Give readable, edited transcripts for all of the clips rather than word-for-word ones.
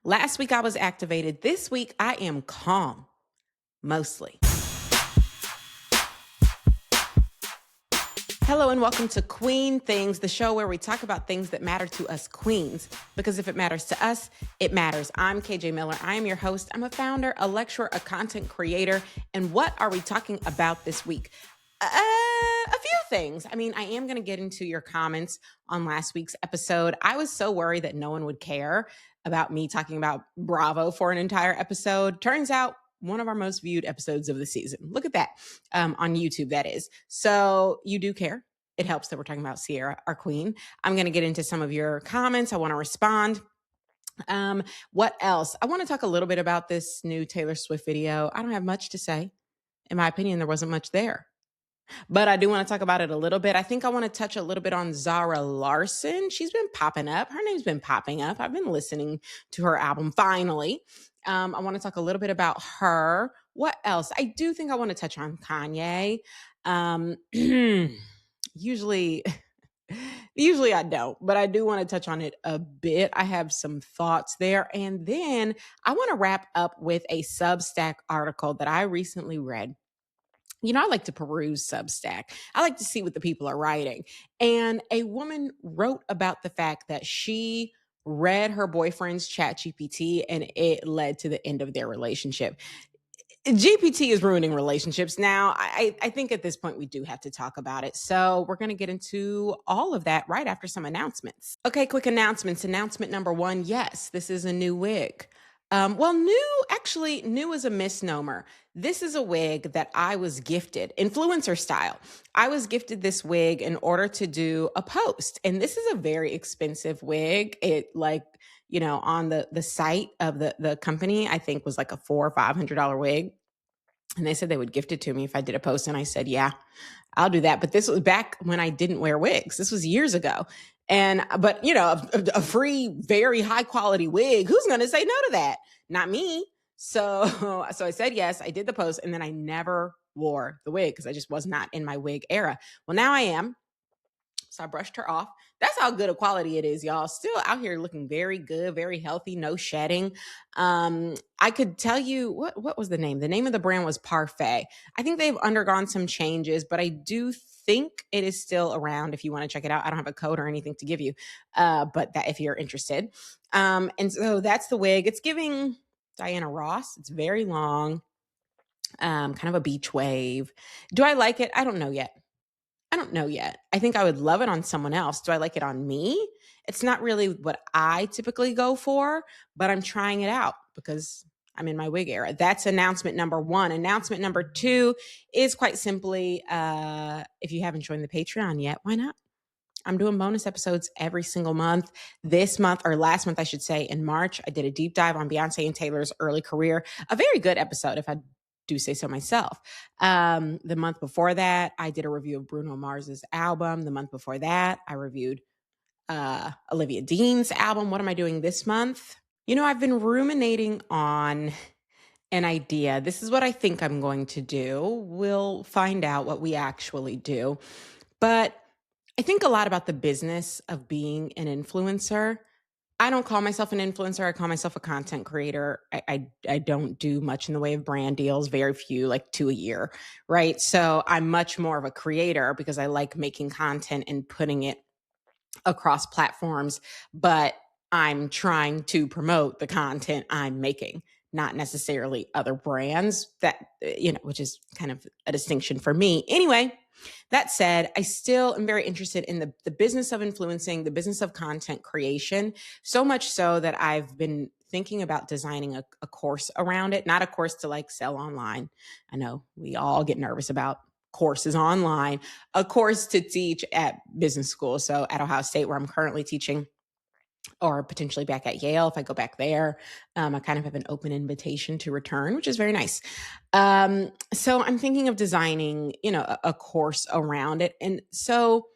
Last week I was activated. This week I am calm, mostly. Hello and welcome to Queen Things, the show where we talk about things that matter to us queens. Because if it matters to us, it matters. I'm KJ Miller. I am your host. I'm a founder, a lecturer, a content creator. And what are we talking about this week? A few things. I am going to get into your comments on last week's episode. I was so worried that no one would care about me talking about Bravo for an entire episode. Turns out, one of our most viewed episodes of the season. Look at that, on YouTube, that is. So you do care. It helps that we're talking about Sierra, our queen. I'm going to get into some of your comments. I want to respond. What else? I want to talk a little bit about this new Taylor Swift video. I don't have much to say. In my opinion, there wasn't much there. But I do want to talk about it a little bit. I think I want to touch a little bit on Zara Larsson. She's been popping up. Her name's been popping up. I've been listening to her album, finally. I want to talk a little bit about her. What else? I do think I want to touch on Kanye. Usually I don't, but I do want to touch on it a bit. I have some thoughts there. And then I want to wrap up with a Substack article that I recently read. You know, I like to peruse Substack. I like to see what the people are writing. And a woman wrote about the fact that she read her boyfriend's ChatGPT and it led to the end of their relationship. GPT is ruining relationships now. I think at this point we do have to talk about it. So we're going to get into all of that right after some announcements. Okay, quick announcements. Announcement number one, yes, this is a new wig. New is a misnomer. This is a wig that I was gifted, influencer style. I was gifted this wig in order to do a post. And this is a very expensive wig. It on the site of the company, I think was like a $400 or $500 wig. And they said they would gift it to me if I did a post. And I said, yeah, I'll do that. But this was back when I didn't wear wigs. This was years ago. But a free, very high quality wig, who's going to say no to that? Not me. So I said yes, I did the post, and then I never wore the wig because I just was not in my wig era. Well, now I am. So I brushed her off. That's how good a quality it is, y'all. Still out here looking very good, very healthy, no shedding. I could tell you, what was the name? The name of the brand was Parfait. I think they've undergone some changes, but I do think it is still around if you want to check it out. I don't have a code or anything to give you, but that if you're interested. And so that's the wig. It's giving Diana Ross. It's very long, kind of a beach wave. Do I like it? I don't know yet. I think I would love it on someone else. Do I like it on me? It's not really what I typically go for, but I'm trying it out because I'm in my wig era. That's announcement number one. Announcement number two is quite simply, if you haven't joined the Patreon yet, why not? I'm doing bonus episodes every single month. This month, or last month, I should say, in March, I did a deep dive on Beyonce and Taylor's early career. A very good episode, if I do say so myself. The month before that, I did a review of Bruno Mars's album. The month before that, I reviewed Olivia Dean's album. What am I doing this month? I've been ruminating on an idea. This is what I think I'm going to do. We'll find out what we actually do. But I think a lot about the business of being an influencer. I don't call myself an influencer. I call myself a content creator. I don't do much in the way of brand deals, very few, like 2 a year, right? So I'm much more of a creator because I like making content and putting it across platforms, but I'm trying to promote the content I'm making, not necessarily other brands which is kind of a distinction for me. Anyway, that said, I still am very interested in the business of influencing, the business of content creation, so much so that I've been thinking about designing a course around it, not a course to sell online. I know we all get nervous about courses online, a course to teach at business school. So at Ohio State, where I'm currently teaching, or potentially back at Yale if I go back there. I kind of have an open invitation to return, which is very nice. So I'm thinking of designing, a course around it. And so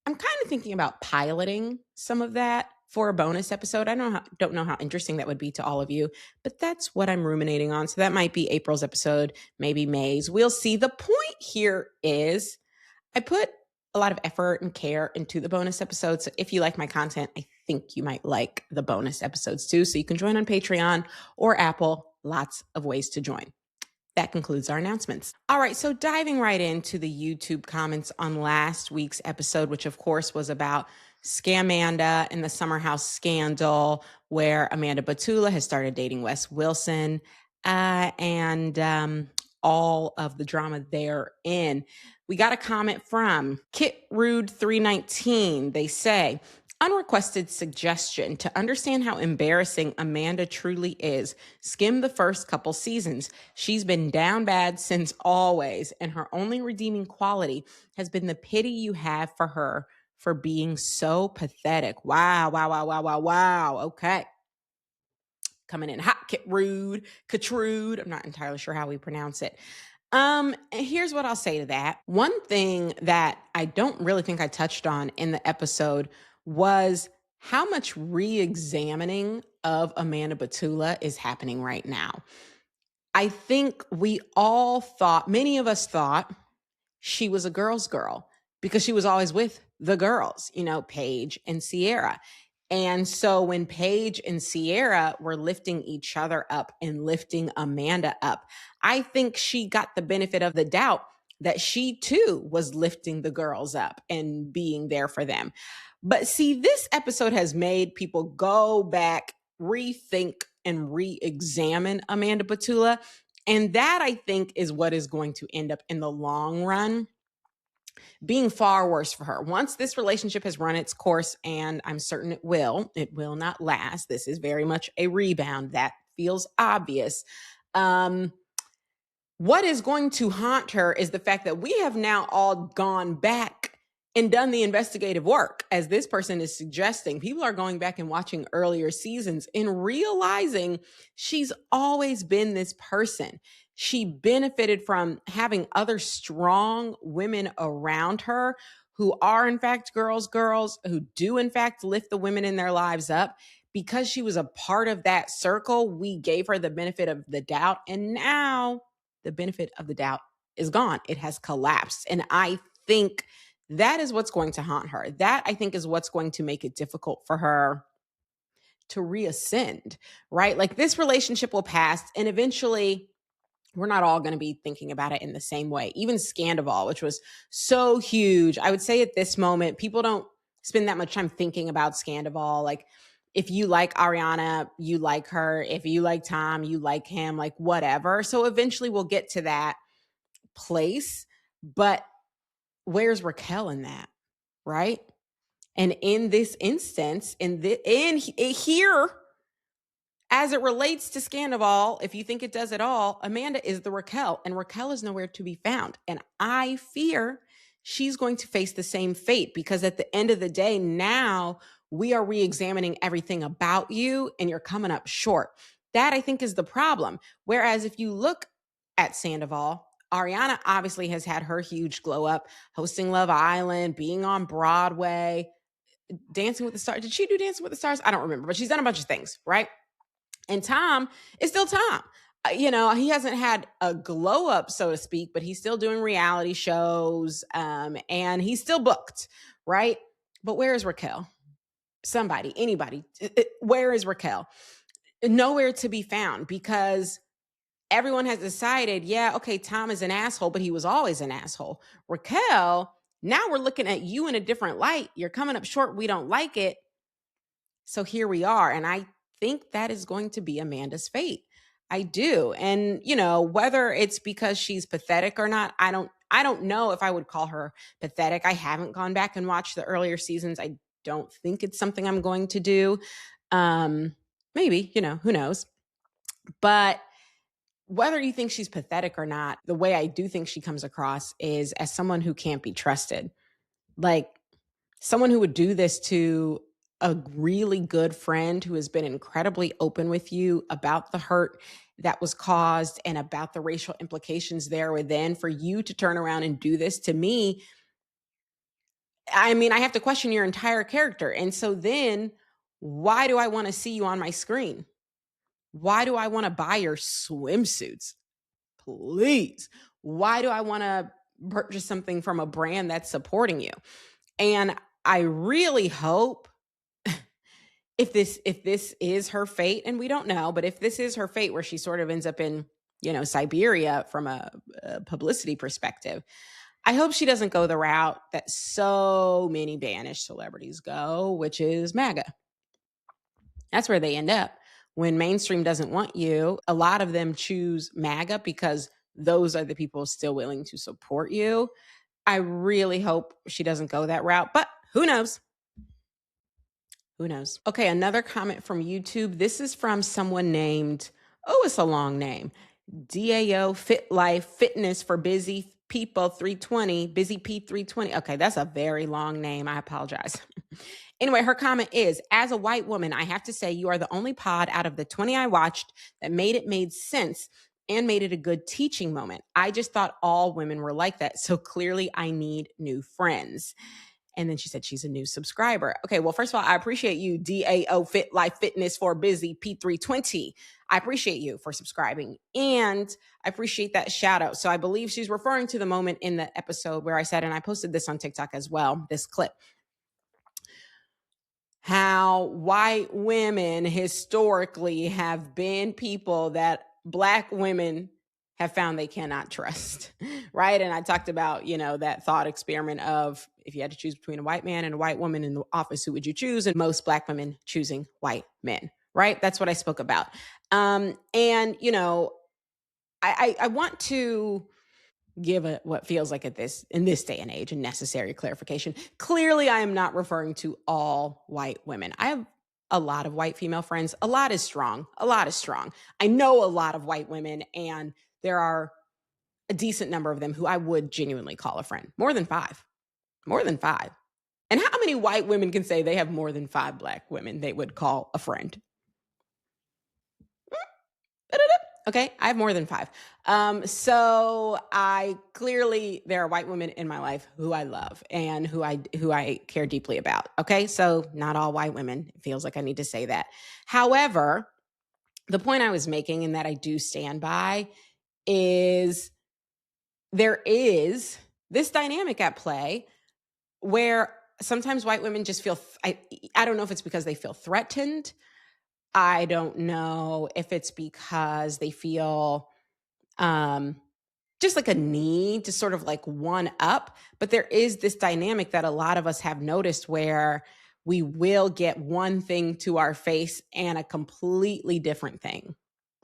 I'm kind of thinking about piloting some of that for a bonus episode. I don't know how interesting that would be to all of you, but that's what I'm ruminating on. So that might be April's episode, maybe May's. We'll see. The point here is I put a lot of effort and care into the bonus episode. So if you like my content, I think you might like the bonus episodes too. So you can join on Patreon or Apple. Lots of ways to join. That concludes our announcements. All right, so diving right into the YouTube comments on last week's episode, which of course was about Scamanda and the Summer House scandal, where Amanda Batula has started dating Wes Wilson, and all of the drama therein. We got a comment from Kit Rude 319. They say, unrequested suggestion to understand how embarrassing Amanda truly is. Skim the first couple seasons. She's been down bad since always, and her only redeeming quality has been the pity you have for her for being so pathetic. Wow, wow, wow, wow, wow, wow. Okay. Coming in hot, Kitrude. I'm not entirely sure how we pronounce it. Here's what I'll say to that. One thing that I don't really think I touched on in the episode was how much re-examining of Amanda Batula is happening right now. I think we all thought, many of us thought, she was a girl's girl because she was always with the girls, Paige and Sierra. And so when Paige and Sierra were lifting each other up and lifting Amanda up, I think she got the benefit of the doubt that she too was lifting the girls up and being there for them. But see, this episode has made people go back, rethink, and re-examine Amanda Batula. And that, I think, is what is going to end up in the long run being far worse for her. Once this relationship has run its course, and I'm certain it will not last. This is very much a rebound. That feels obvious. What is going to haunt her is the fact that we have now all gone back and done the investigative work, as this person is suggesting. People are going back and watching earlier seasons and realizing she's always been this person. She benefited from having other strong women around her who are, in fact, girls, who do, in fact, lift the women in their lives up. Because she was a part of that circle, we gave her the benefit of the doubt. And now the benefit of the doubt is gone. It has collapsed. And I think that is what's going to haunt her. That, I think, is what's going to make it difficult for her to reascend, right? Like, this relationship will pass, and eventually we're not all going to be thinking about it in the same way. Even Scandival, which was so huge, I would say at this moment, people don't spend that much time thinking about Scandival. Like, if you like Ariana, you like her. If you like Tom, you like him, like whatever. So eventually we'll get to that place. But where's Raquel in that, right? And in this instance, here, as it relates to Scandival, if you think it does at all, Amanda is the Raquel, and Raquel is nowhere to be found. And I fear she's going to face the same fate, because at the end of the day, now we are re-examining everything about you, and you're coming up short. That, I think, is the problem. Whereas if you look at Sandoval, Ariana obviously has had her huge glow up, hosting Love Island, being on Broadway, Dancing with the Stars. Did she do Dancing with the Stars? I don't remember, but she's done a bunch of things, right? And Tom is still Tom. He hasn't had a glow up, so to speak, but he's still doing reality shows, and he's still booked, right? But where is Raquel? Somebody, anybody, where is Raquel? Nowhere to be found, because everyone has decided, yeah, okay, Tom is an asshole, but he was always an asshole. Raquel, now we're looking at you in a different light. You're coming up short. We don't like it. So here we are. And I think that is going to be Amanda's fate. I do. And, whether it's because she's pathetic or not, I don't know if I would call her pathetic. I haven't gone back and watched the earlier seasons. I don't think it's something I'm going to do. Maybe, who knows? But whether you think she's pathetic or not, the way I do think she comes across is as someone who can't be trusted. Like, someone who would do this to a really good friend who has been incredibly open with you about the hurt that was caused and about the racial implications there within. For you to turn around and do this to me, I mean, I have to question your entire character. And so then, why do I want to see you on my screen? Why do I want to buy your swimsuits? Please. Why do I want to purchase something from a brand that's supporting you? And I really hope if this is her fate, and we don't know, but if this is her fate where she sort of ends up in, Siberia from a publicity perspective, I hope she doesn't go the route that so many banished celebrities go, which is MAGA. That's where they end up. When mainstream doesn't want you, a lot of them choose MAGA because those are the people still willing to support you. I really hope she doesn't go that route, but who knows? Who knows? Okay, another comment from YouTube. This is from someone named, oh, it's a long name. DAO Fit Life Fitness for Busy People 320, Busy P 320. Okay, that's a very long name. I apologize. Anyway, her comment is, as a white woman, I have to say you are the only pod out of the 20 I watched that made sense and made it a good teaching moment. I just thought all women were like that. So clearly I need new friends. And then she said she's a new subscriber. Okay, well, first of all, I appreciate you, DAO Fit Life Fitness for Busy P320. I appreciate you for subscribing. And I appreciate that shout out. So I believe she's referring to the moment in the episode where I said, and I posted this on TikTok as well, this clip, how white women historically have been people that Black women have found they cannot trust, right? And I talked about, that thought experiment of if you had to choose between a white man and a white woman in the office, who would you choose? And most Black women choosing white men, right? That's what I spoke about. And, I want to give what feels like in this day and age a necessary clarification. Clearly, I am not referring to all white women. I have a lot of white female friends. A lot is strong. A lot is strong. I know a lot of white women, and there are a decent number of them who I would genuinely call a friend. More than five. More than five. And how many white women can say they have more than 5 Black women they would call a friend? Okay, I have more than 5. So there are white women in my life who I love and who I care deeply about. Okay, so not all white women. It feels like I need to say that. However, the point I was making, and that I do stand by, is there is this dynamic at play where sometimes white women just feel, I don't know if it's because they feel threatened. I don't know if it's because they feel just like a need to sort of like one up. But there is this dynamic that a lot of us have noticed where we will get one thing to our face and a completely different thing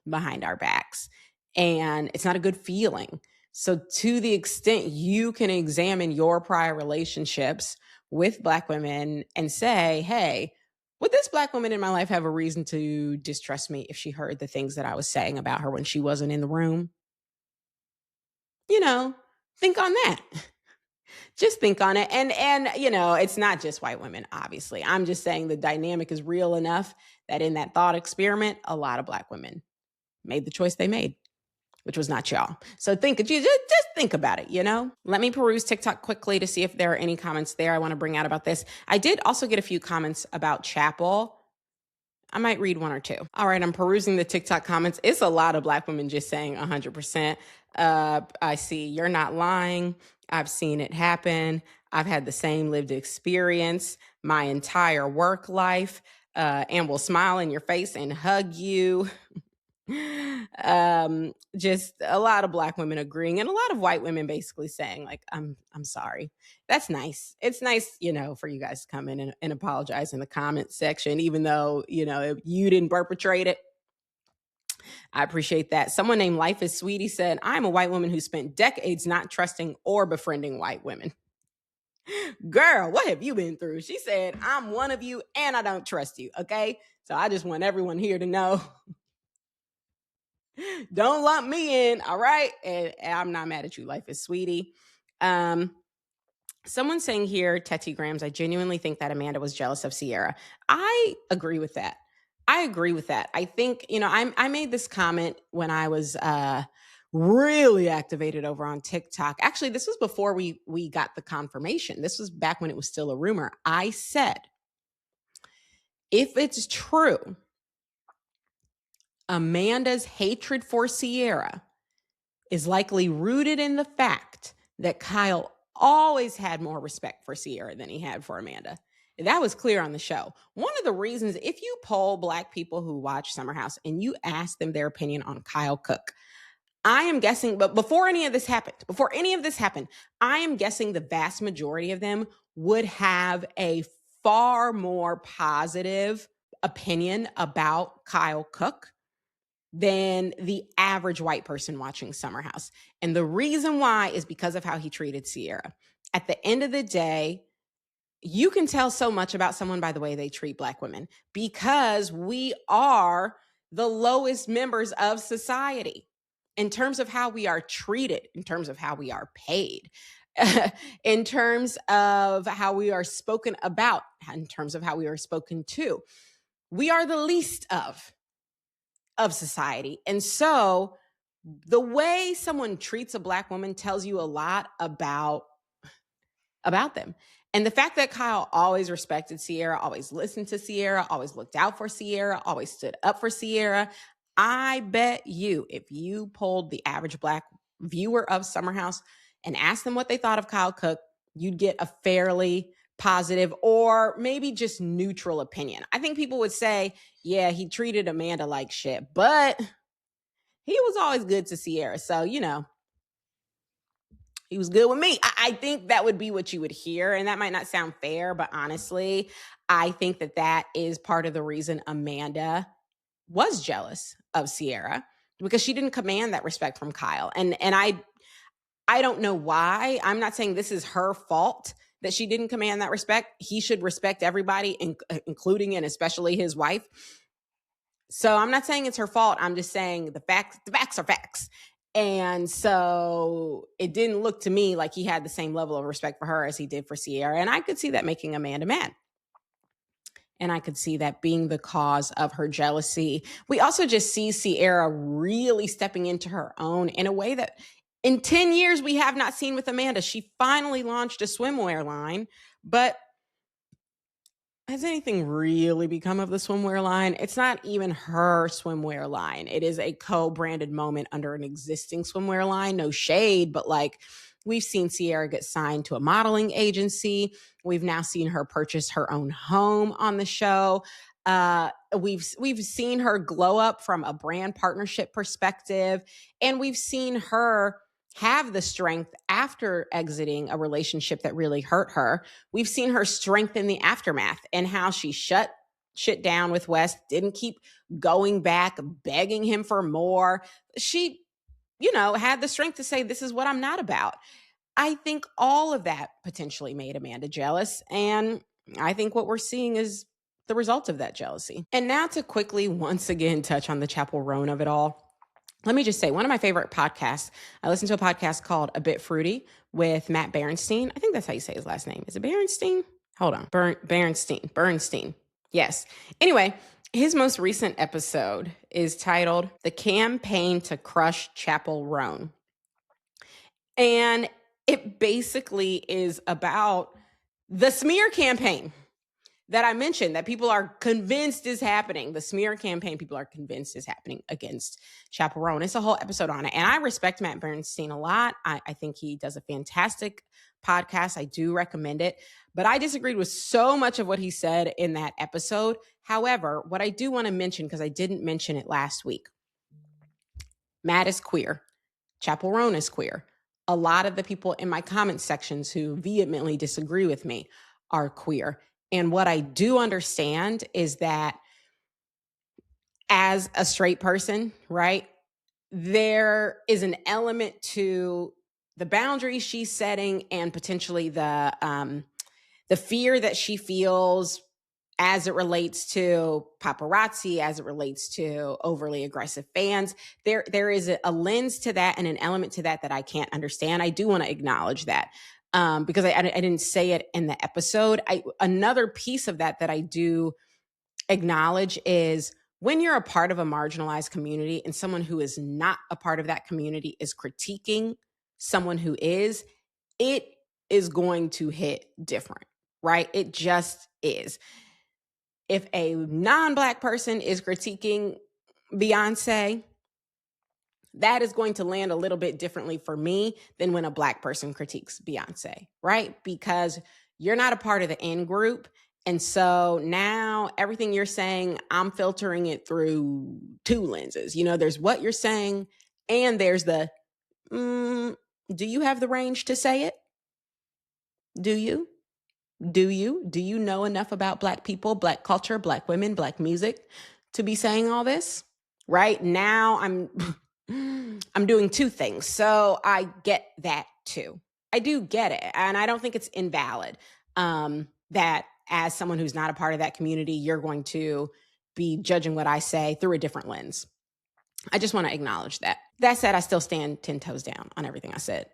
behind our backs. And it's not a good feeling. So to the extent you can examine your prior relationships with Black women and say, hey, would this Black woman in my life have a reason to distrust me if she heard the things that I was saying about her when she wasn't in the room? Think on that. Just think on it. And it's not just white women, obviously. I'm just saying the dynamic is real enough that in that thought experiment, a lot of Black women made the choice they made, which was not y'all. So just think about it, Let me peruse TikTok quickly to see if there are any comments there I want to bring out about this. I did also get a few comments about Chappell. I might read one or two. All right, I'm perusing the TikTok comments. It's a lot of Black women just saying 100%. I see you're not lying. I've seen it happen. I've had the same lived experience my entire work life, and will smile in your face and hug you. Just a lot of Black women agreeing, and a lot of white women basically saying, like, I'm sorry. That's nice. It's nice, for you guys to come in and apologize in the comment section, even though, if you didn't perpetrate it. I appreciate that. Someone named Life is Sweetie said, I'm a white woman who spent decades not trusting or befriending white women. Girl, what have you been through? She said, I'm one of you and I don't trust you. Okay. So I just want everyone here to know, don't lump me in. All right. And I'm not mad at you. Life is Sweetie. Someone saying here, Tetty Grams, I genuinely think that Amanda was jealous of Sierra. I agree with that. I think, I made this comment when I was really activated over on TikTok. Actually, this was before we got the confirmation. This was back when it was still a rumor. I said, if it's true, Amanda's hatred for Sierra is likely rooted in the fact that Kyle always had more respect for Sierra than he had for Amanda. That was clear on the show. One of the reasons, if you poll Black people who watch Summer House and you ask them their opinion on Kyle Cook, I am guessing, but before any of this happened, I am guessing the vast majority of them would have a far more positive opinion about Kyle Cook than the average white person watching Summer House. And the reason why is because of how he treated Sierra. At the end of the day, you can tell so much about someone by the way they treat Black women, because we are the lowest members of society in terms of how we are treated, in terms of how we are paid, in terms of how we are spoken about, in terms of how we are spoken to. We are the least of society. And so the way someone treats a Black woman tells you a lot about them. And the fact that Kyle always respected Sierra, always listened to Sierra, always looked out for Sierra, always stood up for Sierra. I bet you, if you polled the average Black viewer of Summer House and asked them what they thought of Kyle Cook, you'd get a fairly positive or maybe just neutral opinion. I think people would say, yeah, he treated Amanda like shit, but he was always good to Sierra. So, he was good with me. I think that would be what you would hear. And that might not sound fair, but honestly, I think that is part of the reason Amanda was jealous of Sierra, because she didn't command that respect from Kyle. And I don't know why. I'm not saying this is her fault that she didn't command that respect. He should respect everybody, including and especially his wife. So I'm not saying it's her fault. I'm just saying the facts are facts. And so it didn't look to me like he had the same level of respect for her as he did for Sierra. And I could see that making Amanda mad. And I could see that being the cause of her jealousy. We also just see Sierra really stepping into her own in a way that in 10 years we have not seen with Amanda. She finally launched a swimwear line, but has anything really become of the swimwear line? It's not even her swimwear line. It is a co-branded moment under an existing swimwear line. No shade, but we've seen Sierra get signed to a modeling agency. We've now seen her purchase her own home on the show. We've seen her glow up from a brand partnership perspective, and we've seen her have the strength after exiting a relationship that really hurt her. We've seen her strengthen the aftermath and how she shut shit down with West, didn't keep going back, begging him for more. She, had the strength to say, this is what I'm not about. I think all of that potentially made Amanda jealous. And I think what we're seeing is the result of that jealousy. And now to quickly once again touch on the Chappell Roan of it all. Let me just say, one of my favorite podcasts, I listened to a podcast called A Bit Fruity with Matt Bernstein. I think that's how you say his last name. Is it Bernstein? Hold on. Bernstein. Yes. Anyway, his most recent episode is titled The Campaign to Crush Chappell Roan. And it basically is about the smear campaign that I mentioned that people are convinced is happening. The smear campaign people are convinced is happening against Chappell Roan. It's a whole episode on it. And I respect Matt Bernstein a lot. I think he does a fantastic podcast. I do recommend it. But I disagreed with so much of what he said in that episode. However, what I do want to mention, because I didn't mention it last week, Matt is queer. Chappell Roan is queer. A lot of the people in my comment sections who vehemently disagree with me are queer. And what I do understand is that as a straight person, right, there is an element to the boundaries she's setting and potentially the fear that she feels as it relates to paparazzi, as it relates to overly aggressive fans. There is a lens to that and an element to that I can't understand. I do want to acknowledge that. Because I didn't say it in the episode. Another piece of that I do acknowledge is when you're a part of a marginalized community and someone who is not a part of that community is critiquing someone who is, it is going to hit different, right? It just is. If a non-Black person is critiquing Beyonce, that is going to land a little bit differently for me than when a Black person critiques Beyonce, right? Because you're not a part of the in group. And so now everything you're saying, I'm filtering it through two lenses. There's what you're saying, and there's the, do you have the range to say it? Do you? Do you? Do you know enough about Black people, Black culture, Black women, Black music to be saying all this? Right now, I'm doing two things. So I get that too. I do get it. And I don't think it's invalid that as someone who's not a part of that community, you're going to be judging what I say through a different lens. I just want to acknowledge that. That said, I still stand 10 toes down on everything I said.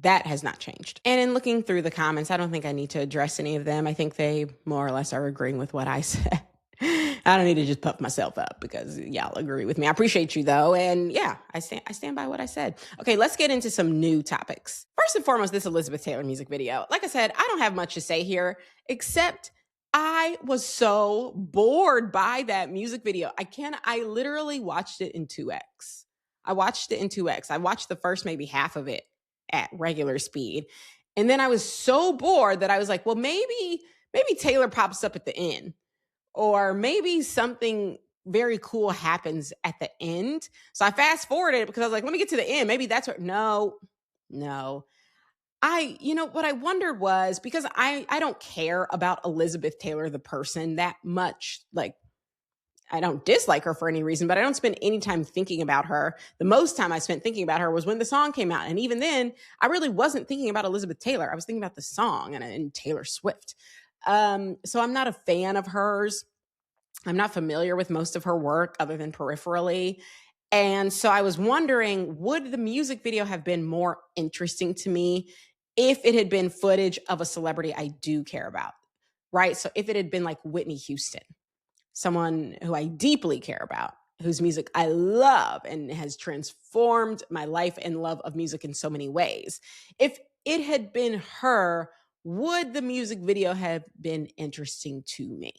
That has not changed. And in looking through the comments, I don't think I need to address any of them. I think they more or less are agreeing with what I said. I don't need to just puff myself up because y'all agree with me. I appreciate you though. And yeah, I stand by what I said. Okay, let's get into some new topics. First and foremost, this Elizabeth Taylor music video. Like I said, I don't have much to say here, except I was so bored by that music video. I literally watched it in 2x. I watched the first maybe half of it at regular speed. And then I was so bored that I was like, well, maybe Taylor pops up at the end, or maybe something very cool happens at the end. So I fast forwarded because I was like, let me get to the end. Maybe that's what, no. What I wondered was, because I don't care about Elizabeth Taylor, the person, that much. Like, I don't dislike her for any reason, but I don't spend any time thinking about her. The most time I spent thinking about her was when the song came out. And even then, I really wasn't thinking about Elizabeth Taylor. I was thinking about the song and Taylor Swift. So I'm not a fan of hers. I'm not familiar with most of her work other than peripherally. And so I was wondering, would the music video have been more interesting to me if it had been footage of a celebrity I do care about, right? So if it had been like Whitney Houston, someone who I deeply care about, whose music I love and has transformed my life and love of music in so many ways. If it had been her, would the music video have been interesting to me?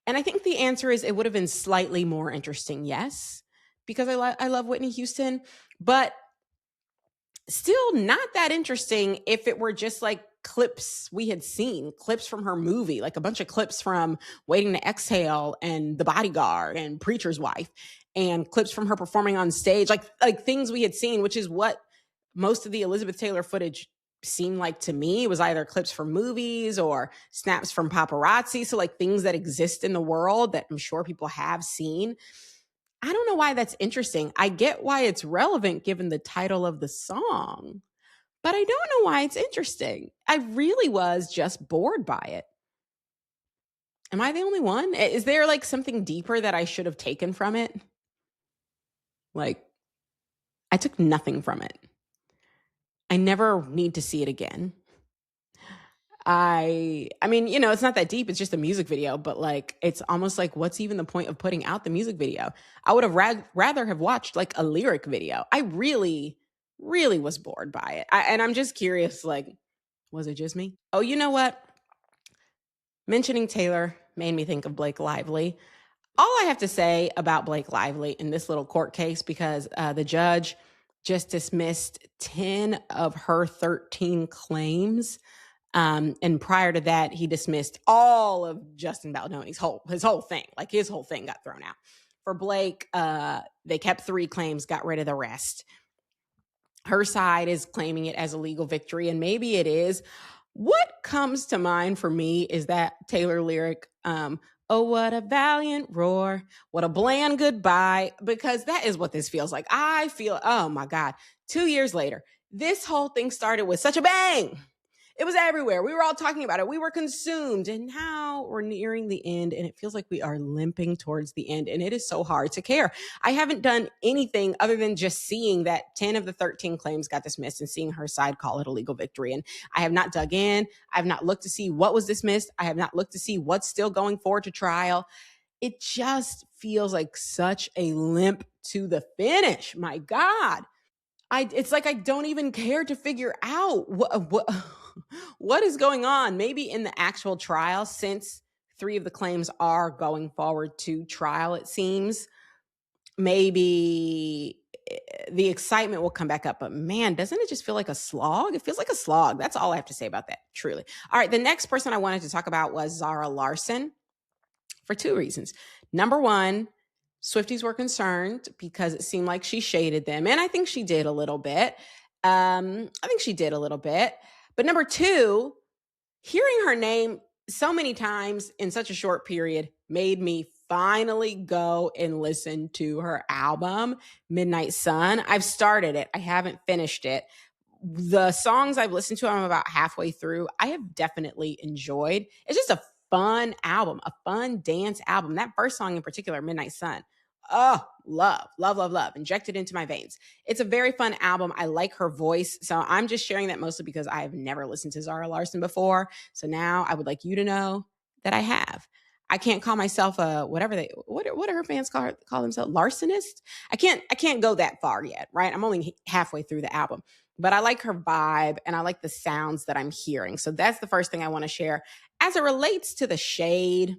And I think the answer is it would have been slightly more interesting, yes, because I love Whitney Houston, but still not that interesting if it were just like clips we had seen, clips from her movie, like a bunch of clips from Waiting to Exhale and The Bodyguard and Preacher's Wife, and clips from her performing on stage, like things we had seen, which is what most of the Elizabeth Taylor footage seemed like to me. It was either clips from movies or snaps from paparazzi. So like things that exist in the world that I'm sure people have seen. I don't know why that's interesting. I get why it's relevant given the title of the song, but I don't know why it's interesting. I really was just bored by it. Am I the only one? Is there like something deeper that I should have taken from it? Like, I took nothing from it. I never need to see it again. I mean, it's not that deep. It's just a music video, but like, it's almost like, what's even the point of putting out the music video? I would have rather have watched like a lyric video. I really, really was bored by it. And I'm just curious, like, was it just me? Oh, you know what? Mentioning Taylor made me think of Blake Lively. All I have to say about Blake Lively in this little court case, because the judge just dismissed 10 of her 13 claims. And prior to that, he dismissed all of Justin Baldoni's his whole thing. Like his whole thing got thrown out. For Blake, they kept 3 claims, got rid of the rest. Her side is claiming it as a legal victory, and maybe it is. What comes to mind for me is that Taylor lyric, oh, what a valiant roar, what a bland goodbye, because that is what this feels like. I feel, oh my God, 2 years later, this whole thing started with such a bang. It was everywhere. We were all talking about it. We were consumed. And now we're nearing the end, and it feels like we are limping towards the end. And it is so hard to care. I haven't done anything other than just seeing that 10 of the 13 claims got dismissed and seeing her side call it a legal victory. And I have not dug in. I have not looked to see what was dismissed. I have not looked to see what's still going forward to trial. It just feels like such a limp to the finish. My God. It's like I don't even care to figure out what is going on. Maybe in the actual trial, since 3 of the claims are going forward to trial, it seems, maybe the excitement will come back up. But man, doesn't it just feel like a slog? It feels like a slog. That's all I have to say about that, truly. All right, the next person I wanted to talk about was Zara Larsson for two reasons. Number one, Swifties were concerned because it seemed like she shaded them. And I think she did a little bit. But number two, hearing her name so many times in such a short period made me finally go and listen to her album, Midnight Sun. I've started it. I haven't finished it. The songs I've listened to, I'm about halfway through. I have definitely enjoyed. It's just a fun album, a fun dance album. That first song in particular, Midnight Sun. Oh, love, love, love, love. Injected into my veins. It's a very fun album. I like her voice. So I'm just sharing that mostly because I have never listened to Zara Larsson before. So now I would like you to know that I have. I can't call myself a what do her fans call themselves? Larsonist? I can't go that far yet, right? I'm only halfway through the album. But I like her vibe and I like the sounds that I'm hearing. So that's the first thing I want to share. As it relates to the shade,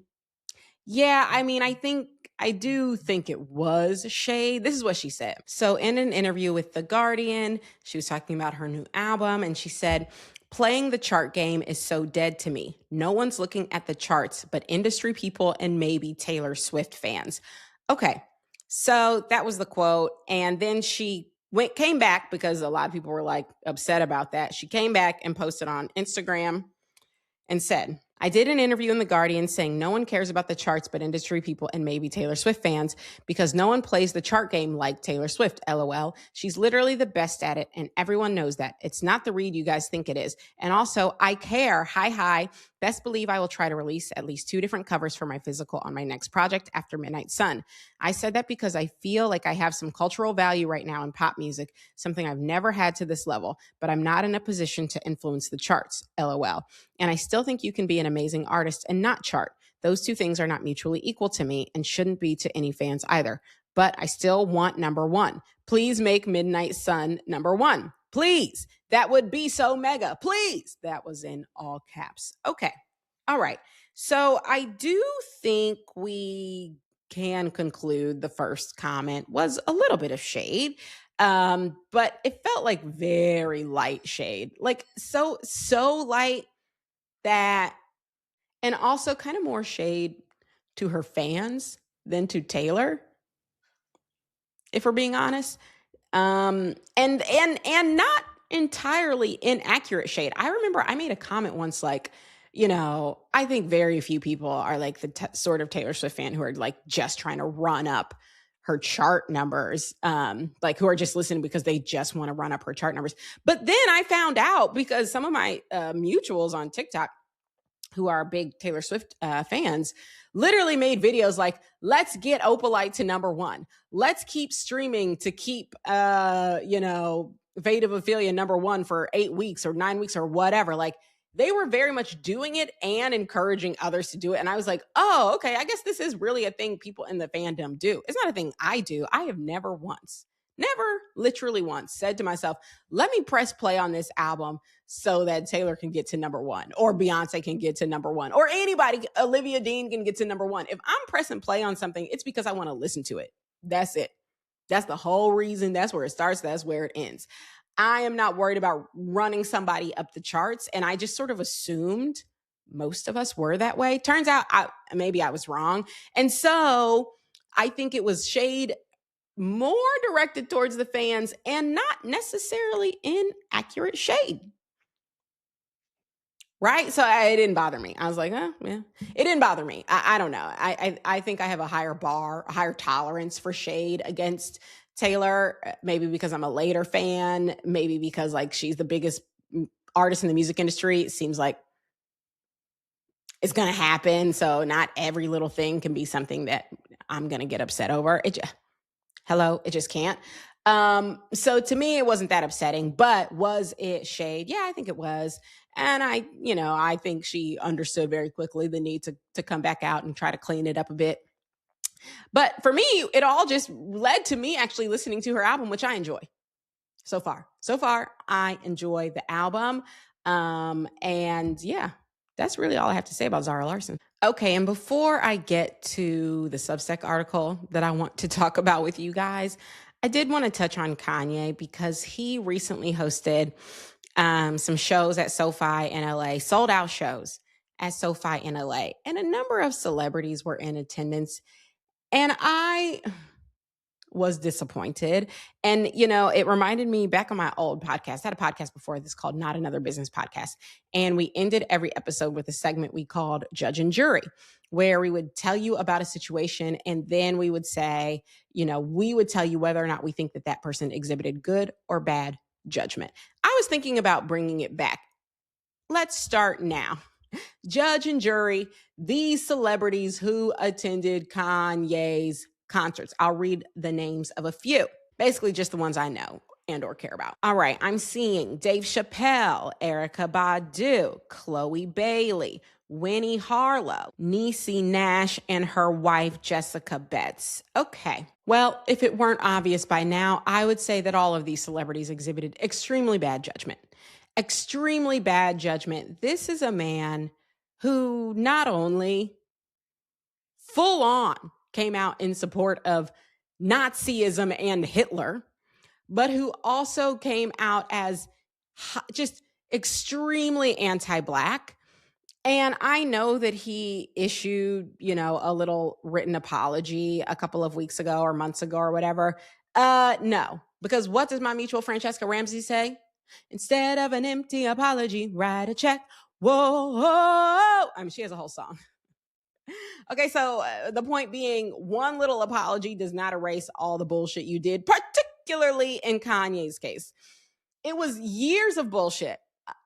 yeah, I mean, I do think it was shade. This is what she said. So in an interview with The Guardian, she was talking about her new album and she said, playing the chart game is so dead to me. No one's looking at the charts, but industry people and maybe Taylor Swift fans. Okay, so that was the quote. And then she came back because a lot of people were like upset about that. She came back and posted on Instagram and said, I did an interview in The Guardian saying no one cares about the charts but industry people and maybe Taylor Swift fans because no one plays the chart game like Taylor Swift, LOL. She's literally the best at it and everyone knows that. It's not the read you guys think it is. And also, I care. Hi. Best believe I will try to release at least 2 different covers for my physical on my next project after Midnight Sun. I said that because I feel like I have some cultural value right now in pop music, something I've never had to this level, but I'm not in a position to influence the charts, LOL. And I still think you can be an amazing artist and not chart. Those two things are not mutually equal to me and shouldn't be to any fans either. But I still want number 1. Please make Midnight Sun number 1. Please. That would be so mega. Please. That was in all caps. Okay. All right. So I do think we can conclude the first comment was a little bit of shade. But it felt like very light shade. Like so light that, and also kind of more shade to her fans than to Taylor, if we're being honest. And not entirely inaccurate shade. I remember I made a comment once like, I think very few people are like the sort of Taylor Swift fan who are like just trying to run up her chart numbers, like who are just listening because they just want to run up her chart numbers. But then I found out because some of my mutuals on TikTok who are big Taylor Swift fans literally made videos like, let's get Opalite to number 1. Let's keep streaming to keep, Fate of Ophelia number 1 for 8 weeks or 9 weeks or whatever. Like they were very much doing it and encouraging others to do it. And I was like, oh, okay, I guess this is really a thing people in the fandom do. It's not a thing I do. I have never literally once said to myself, let me press play on this album so that Taylor can get to number 1 or Beyonce can get to number 1 or anybody, Olivia Dean can get to number 1. If I'm pressing play on something, it's because I want to listen to it. That's it. That's the whole reason. That's where it starts. That's where it ends. I am not worried about running somebody up the charts. And I just sort of assumed most of us were that way. Turns out maybe I was wrong. And so I think it was shade more directed towards the fans and not necessarily inaccurate shade. Right? So it didn't bother me. I was like, yeah. It didn't bother me. I don't know. I think I have a higher bar, a higher tolerance for shade against Taylor, maybe because I'm a later fan, maybe because like she's the biggest artist in the music industry. It seems like it's going to happen. So not every little thing can be something that I'm going to get upset over. It just can't. So to me, it wasn't that upsetting, but was it shade? Yeah, I think it was. And I think she understood very quickly the need to come back out and try to clean it up a bit. But for me, it all just led to me actually listening to her album, which I enjoy so far. So far, I enjoy the album. And yeah, that's really all I have to say about Zara Larsson. Okay, and before I get to the Substack article that I want to talk about with you guys, I did want to touch on Kanye because he recently hosted some shows at SoFi in LA, sold out shows at SoFi in LA, and a number of celebrities were in attendance. And I was disappointed. And, it reminded me back on my old podcast. I had a podcast before this called Not Another Business Podcast. And we ended every episode with a segment we called Judge and Jury, where we would tell you about a situation and then we would say, we would tell you whether or not we think that that person exhibited good or bad judgment. I was thinking about bringing it back. Let's start now. Judge and jury, these celebrities who attended Kanye's concerts. I'll read the names of a few, basically just the ones I know and or care about. All right, I'm seeing Dave Chappell, Erykah Badu, Chloe Bailey, Winnie Harlow, Niecy Nash, and her wife, Jessica Betts. Okay. Well, if it weren't obvious by now, I would say that all of these celebrities exhibited extremely bad judgment. Extremely bad judgment. This is a man who not only full on came out in support of Nazism and Hitler, but who also came out as just extremely anti-Black. And I know that he issued, a little written apology a couple of weeks ago or months ago or whatever. No, because what does my mutual Francesca Ramsey say? Instead of an empty apology, write a check. Whoa, whoa. I mean, she has a whole song. Okay, so the point being, one little apology does not erase all the bullshit you did, particularly in Kanye's case. It was years of bullshit.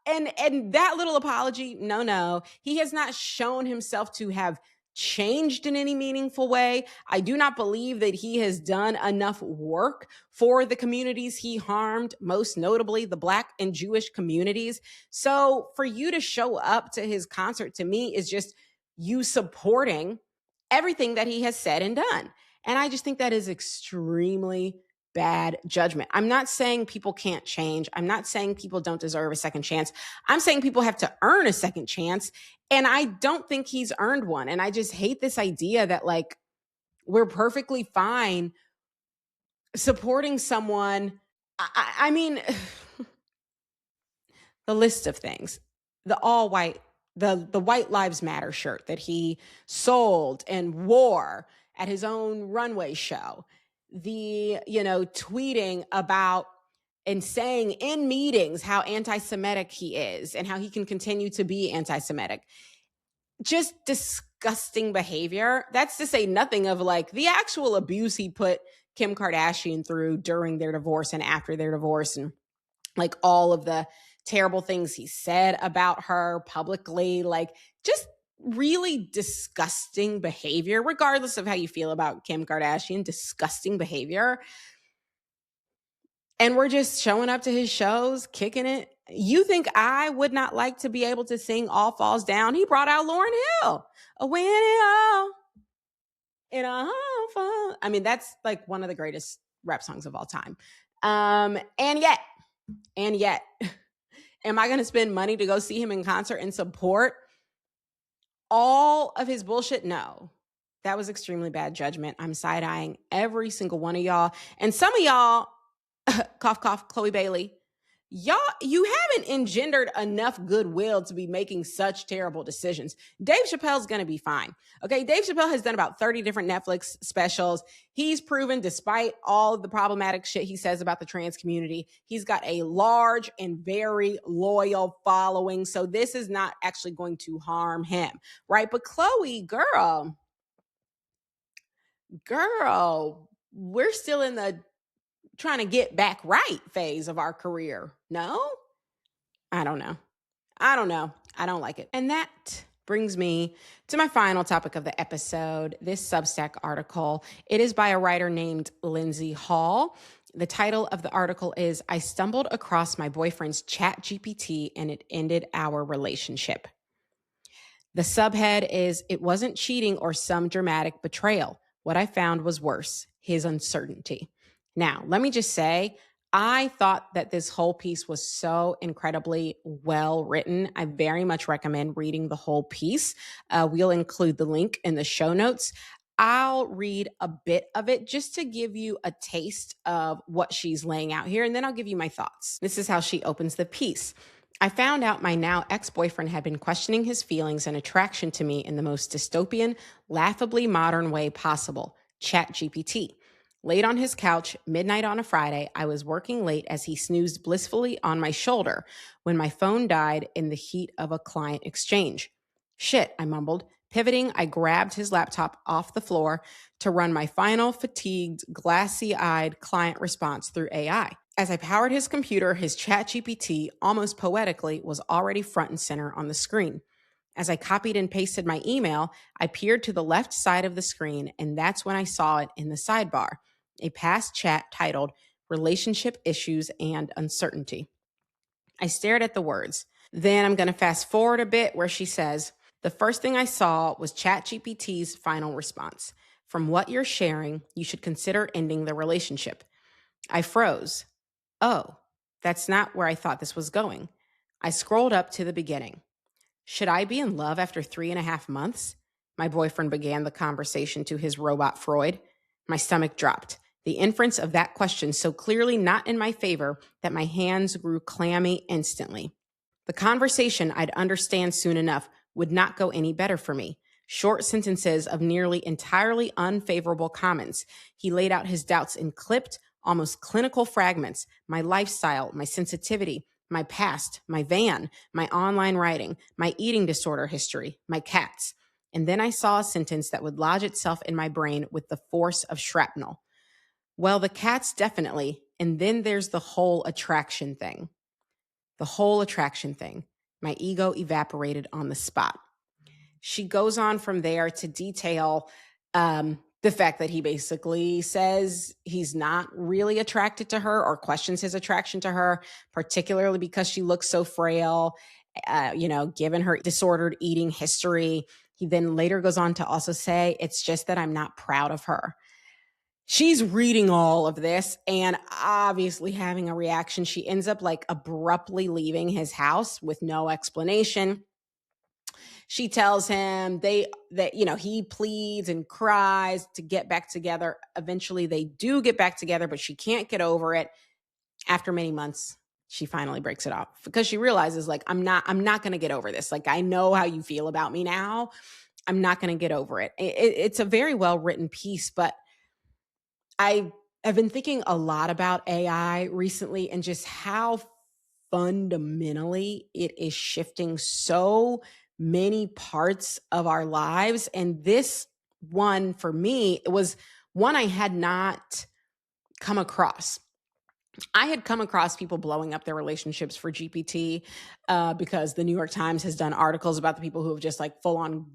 And that little apology, no, he has not shown himself to have changed in any meaningful way. I do not believe that he has done enough work for the communities he harmed, most notably the Black and Jewish communities. So for you to show up to his concert, to me, is just you supporting everything that he has said and done. And I just think that is extremely bad judgment. I'm not saying people can't change. I'm not saying people don't deserve a second chance. I'm saying people have to earn a second chance. And I don't think he's earned one. And I just hate this idea that we're perfectly fine supporting someone. I mean, the list of things, the all white, the White Lives Matter shirt that he sold and wore at his own runway show, the, tweeting about and saying in meetings how anti-Semitic he is and how he can continue to be anti-Semitic. Just disgusting behavior. That's to say nothing of the actual abuse he put Kim Kardashian through during their divorce and after their divorce, and all of the terrible things he said about her publicly, just really disgusting behavior, regardless of how you feel about Kim Kardashian, disgusting behavior. And we're just showing up to his shows, kicking it. You think I would not like to be able to sing All Falls Down? He brought out Lauryn Hill. When it all falls. I mean, that's one of the greatest rap songs of all time. And yet, am I going to spend money to go see him in concert and support all of his bullshit? No. That was extremely bad judgment. I'm side-eyeing every single one of y'all. And some of y'all, cough, cough, Chloe Bailey, you haven't engendered enough goodwill to be making such terrible decisions. Dave Chappell's going to be fine. Okay, Dave Chappelle has done about 30 different Netflix specials. He's proven, despite all of the problematic shit he says about the trans community, he's got a large and very loyal following. So this is not actually going to harm him, right? But Chloe, girl, we're still in the trying to get back right phase of our career. No? I don't know. I don't like it. And that brings me to my final topic of the episode, this Substack article. It is by a writer named Lindsay Hall. The title of the article is, I stumbled across my boyfriend's ChatGPT and it ended our relationship. The subhead is, it wasn't cheating or some dramatic betrayal. What I found was worse, his uncertainty. Now, let me just say, I thought that this whole piece was so incredibly well written. I very much recommend reading the whole piece. We'll include the link in the show notes. I'll read a bit of it just to give you a taste of what she's laying out here, and then I'll give you my thoughts. This is how she opens the piece. I found out my now ex-boyfriend had been questioning his feelings and attraction to me in the most dystopian, laughably modern way possible, ChatGPT. Laid on his couch, midnight on a Friday, I was working late as he snoozed blissfully on my shoulder when my phone died in the heat of a client exchange. Shit, I mumbled. Pivoting, I grabbed his laptop off the floor to run my final fatigued, glassy-eyed client response through AI. As I powered his computer, his ChatGPT, almost poetically, was already front and center on the screen. As I copied and pasted my email, I peered to the left side of the screen, and that's when I saw it in the sidebar, a past chat titled Relationship Issues and Uncertainty. I stared at the words. Then I'm going to fast forward a bit where she says, the first thing I saw was ChatGPT's final response. From what you're sharing, you should consider ending the relationship. I froze. Oh, that's not where I thought this was going. I scrolled up to the beginning. Should I be in love after 3.5 months? My boyfriend began the conversation to his robot Freud. My stomach dropped. The inference of that question so clearly not in my favor that my hands grew clammy instantly. The conversation, I'd understand soon enough, would not go any better for me. Short sentences of nearly entirely unfavorable comments. He laid out his doubts in clipped, almost clinical fragments. My lifestyle, my sensitivity, my past, my van, my online writing, my eating disorder history, my cats. And then I saw a sentence that would lodge itself in my brain with the force of shrapnel. Well, the cats definitely. And then there's the whole attraction thing. The whole attraction thing. My ego evaporated on the spot. She goes on from there to detail the fact that he basically says he's not really attracted to her or questions his attraction to her, particularly because she looks so frail, given her disordered eating history. He then later goes on to also say, it's just that I'm not proud of her. She's reading all of this and obviously having a reaction. She ends up like abruptly leaving his house with no explanation. She tells him he pleads and cries to get back together. Eventually they do get back together, but she can't get over it. After many months, she finally breaks it off because she realizes like, I'm not going to get over this. Like, I know how you feel about me now. I'm not going to get over it. It's a very well written piece, but I have been thinking a lot about AI recently and just how fundamentally it is shifting so many parts of our lives. And this one, for me, it was one I had not come across. I had come across people blowing up their relationships for GPT because the New York Times has done articles about the people who have just like full on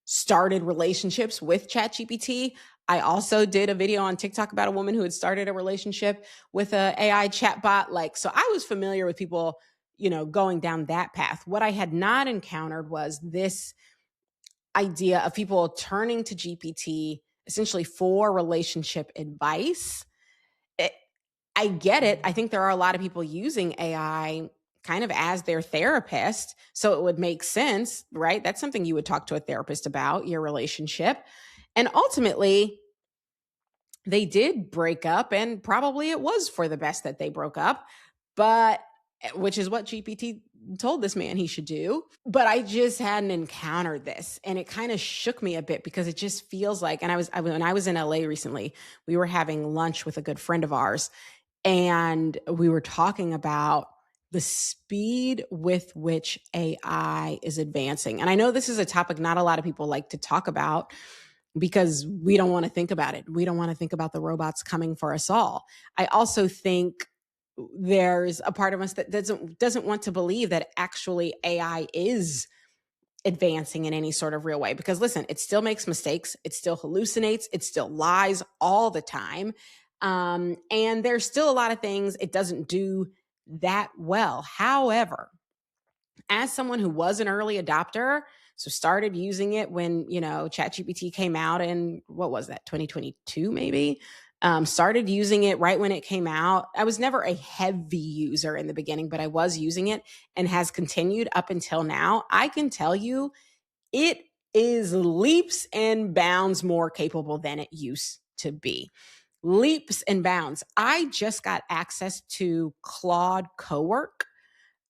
started relationships with ChatGPT. I also did a video on TikTok about a woman who had started a relationship with an AI chatbot. So I was familiar with people, going down that path. What I had not encountered was this idea of people turning to GPT essentially for relationship advice. I get it. I think there are a lot of people using AI kind of as their therapist. So it would make sense, right? That's something you would talk to a therapist about, your relationship. And ultimately, they did break up, and probably it was for the best that they broke up, which is what GPT told this man he should do. But I just hadn't encountered this, and it kind of shook me a bit because it just feels like, and when I was in LA recently, we were having lunch with a good friend of ours, and we were talking about the speed with which AI is advancing. And I know this is a topic not a lot of people like to talk about because we don't want to think about it. We don't want to think about the robots coming for us all. I also think there's a part of us that doesn't want to believe that actually AI is advancing in any sort of real way. Because listen, it still makes mistakes. It still hallucinates. It still lies all the time. And there's still a lot of things it doesn't do that well. However, as someone who was an early adopter, so started using it when, ChatGPT came out in, what was that, 2022 maybe? Started using it right when it came out. I was never a heavy user in the beginning, but I was using it and has continued up until now. I can tell you it is leaps and bounds more capable than it used to be. Leaps and bounds. I just got access to Claude Cowork.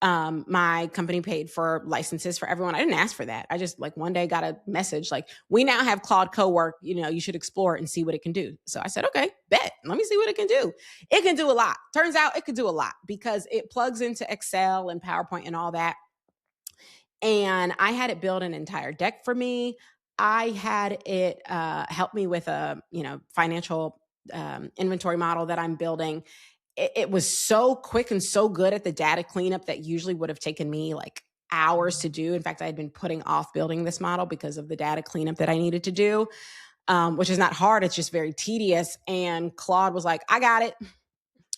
My company paid for licenses for everyone. I didn't ask for that. I just like one day got a message like, we now have Claude Cowork, you should explore it and see what it can do. So I said, okay, bet. Let me see what it can do. It can do a lot. Turns out it could do a lot because it plugs into Excel and PowerPoint and all that. And I had it build an entire deck for me. I had it help me with a financial inventory model that I'm building. It was so quick and so good at the data cleanup that usually would have taken me like hours to do. In fact, I had been putting off building this model because of the data cleanup that I needed to do, which is not hard. It's just very tedious. And Claude was like, I got it.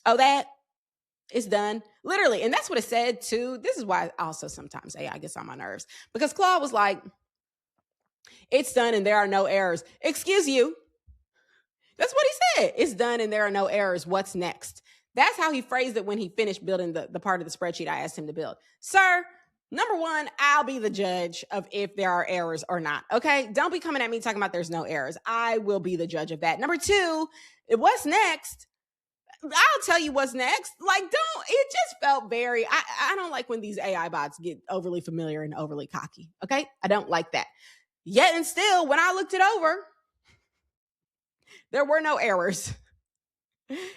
Oh, that it's done. Literally. And that's what it said too. This is why also sometimes AI gets on my nerves, because Claude was like, it's done and there are no errors. Excuse you. That's what he said. It's done and there are no errors. What's next? That's how he phrased it when he finished building the part of the spreadsheet I asked him to build. Sir, number one, I'll be the judge of if there are errors or not. Okay? Don't be coming at me talking about there's no errors. I will be the judge of that. Number two, what's next? I'll tell you what's next. Like, it just felt I don't like when these AI bots get overly familiar and overly cocky. Okay? I don't like that. Yet and still, when I looked it over, there were no errors.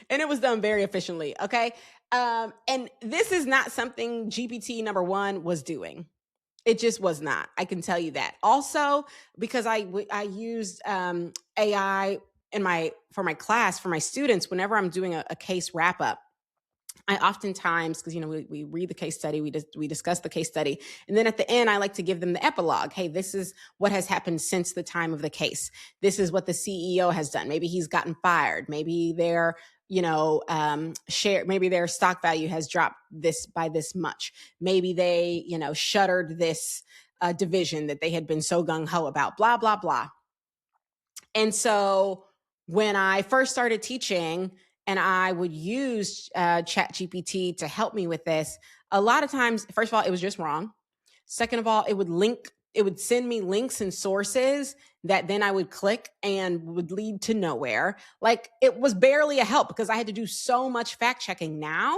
And it was done very efficiently. Okay. And this is not something GPT number one was doing. It just was not. I can tell you that. Also, because I used AI for my class, for my students, whenever I'm doing a case wrap up, I oftentimes, because we read the case study, we discuss the case study, and then at the end, I like to give them the epilogue. Hey, this is what has happened since the time of the case. This is what the CEO has done. Maybe he's gotten fired. Maybe their maybe their stock value has dropped by this much. Maybe they shuttered this division that they had been so gung ho about. Blah blah blah. And so when I first started teaching, and I would use ChatGPT to help me with this, a lot of times, first of all, it was just wrong. Second of all, it would send me links and sources that then I would click and would lead to nowhere. Like, it was barely a help because I had to do so much fact checking. Now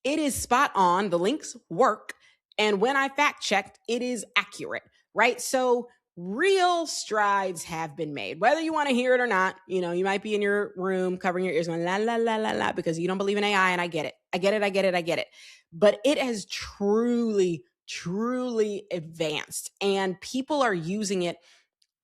it is spot on. The links work. And when I fact checked, it is accurate, right? So real strides have been made, whether you want to hear it or not. You might be in your room covering your ears going la, la, la, la, la, because you don't believe in AI. And I get it. But it has truly, truly advanced, and people are using it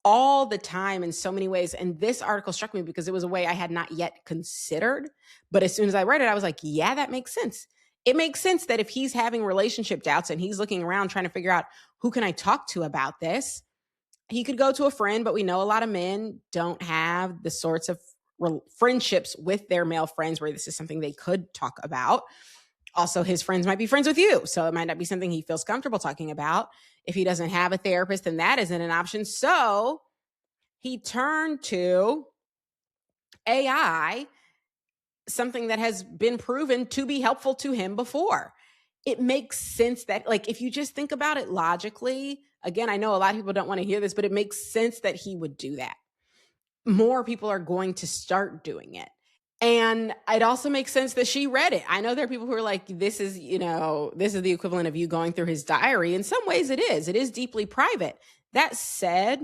all the time in so many ways. And this article struck me because it was a way I had not yet considered. But as soon as I read it, I was like, yeah, that makes sense. It makes sense that if he's having relationship doubts and he's looking around trying to figure out who can I talk to about this, he could go to a friend, but we know a lot of men don't have the sorts of friendships with their male friends where this is something they could talk about. Also, his friends might be friends with you, so it might not be something he feels comfortable talking about. If he doesn't have a therapist, then that isn't an option. So he turned to AI, something that has been proven to be helpful to him before. It makes sense that, like, if you just think about it logically, again, I know a lot of people don't want to hear this, but it makes sense that he would do that. More people are going to start doing it. And it also makes sense that she read it. I know there are people who are like, this is the equivalent of you going through his diary. In some ways it is. It is deeply private. That said,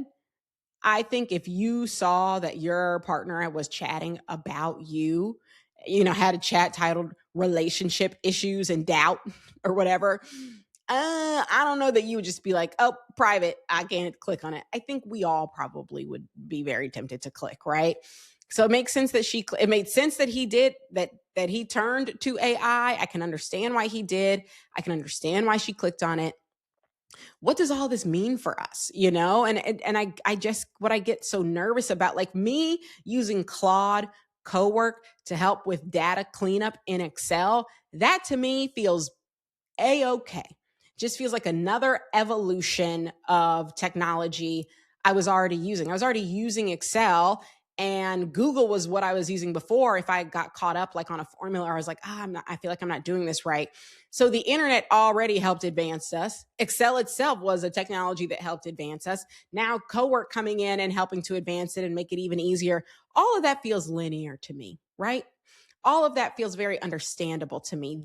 I think if you saw that your partner was chatting about you, had a chat titled relationship issues and doubt or whatever, I don't know that you would just be like, oh, private, I can't click on it. I think we all probably would be very tempted to click, right? So it makes sense that it made sense that he did that he turned to AI. I can understand why he did. I can understand why she clicked on it. What does all this mean for us? And I just, what I get so nervous about, like me using Claude Cowork to help with data cleanup in Excel, that to me feels A-okay. Just feels like another evolution of technology I was already using. I was already using Excel, And Google was what I was using before. If I got caught up like on a formula, or I was like, I feel like I'm not doing this right. So the internet already helped advance us. Excel itself was a technology that helped advance us. Now cowork coming in and helping to advance it and make it even easier. All of that feels linear to me, right? All of that feels very understandable to me.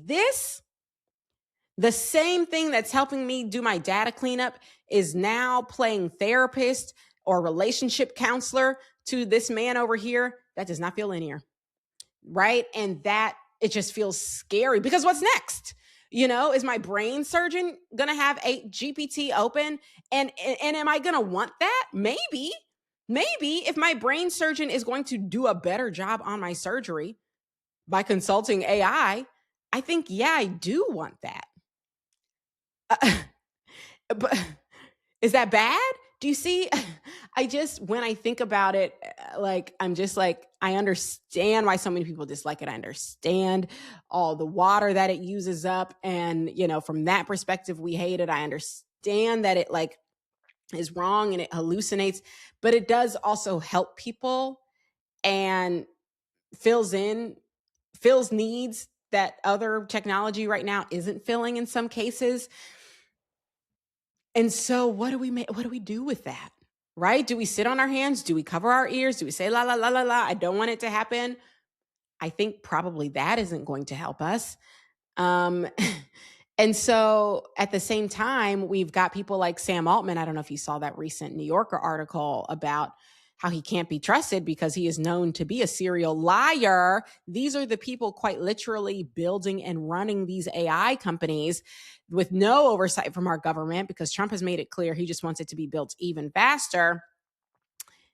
The same thing that's helping me do my data cleanup is now playing therapist or relationship counselor to this man over here. That does not feel linear, right? And that it just feels scary because what's next? Is my brain surgeon going to have a GPT open? And am I going to want that? Maybe if my brain surgeon is going to do a better job on my surgery by consulting AI, I think, yeah, I do want that. But is that bad? Do you see? When I think about it, I'm just like, I understand why so many people dislike it. I understand all the water that it uses up. And, from that perspective, we hate it. I understand that it is wrong and it hallucinates, but it does also help people and fills needs that other technology right now isn't filling in some cases. And so what do we do with that? Right? Do we sit on our hands? Do we cover our ears? Do we say, la, la, la, la, la, I don't want it to happen? I think probably that isn't going to help us. And so at the same time, we've got people like Sam Altman. I don't know if you saw that recent New Yorker article about how he can't be trusted because he is known to be a serial liar. These are the people quite literally building and running these AI companies with no oversight from our government because Trump has made it clear he just wants it to be built even faster.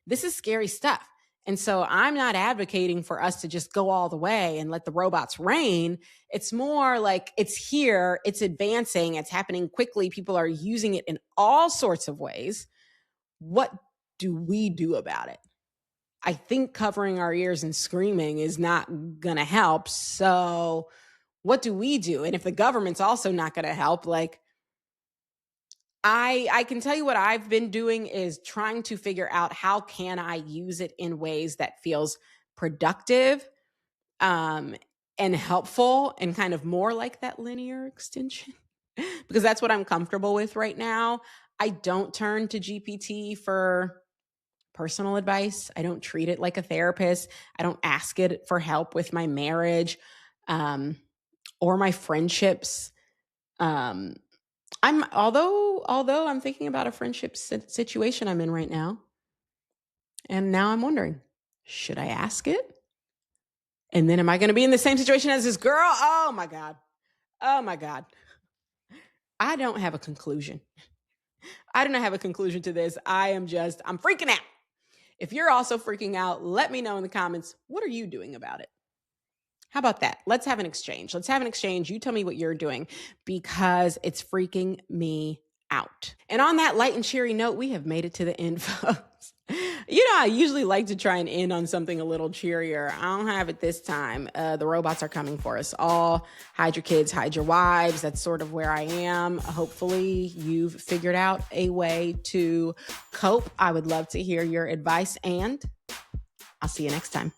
This is scary stuff. And so I'm not advocating for us to just go all the way and let the robots reign. It's more like it's here, it's advancing, it's happening quickly. People are using it in all sorts of ways. What do we do about it? I think covering our ears and screaming is not going to help. So what do we do? And if the government's also not going to help, I can tell you what I've been doing is trying to figure out how can I use it in ways that feels productive and helpful and kind of more like that linear extension because that's what I'm comfortable with right now. I don't turn to GPT for personal advice. I don't treat it like a therapist. I don't ask it for help with my marriage or my friendships. Although I'm thinking about a friendship situation I'm in right now. And now I'm wondering, should I ask it? And then am I going to be in the same situation as this girl? Oh my God. I don't have a conclusion. I do not have a conclusion to this. I'm freaking out. If you're also freaking out, let me know in the comments, what are you doing about it? How about that? Let's have an exchange. You tell me what you're doing because it's freaking me out. And on that light and cheery note, we have made it to the end, folks. I usually like to try and end on something a little cheerier. I don't have it this time. The robots are coming for us all. Hide your kids, hide your wives. That's sort of where I am. Hopefully you've figured out a way to cope. I would love to hear your advice and I'll see you next time.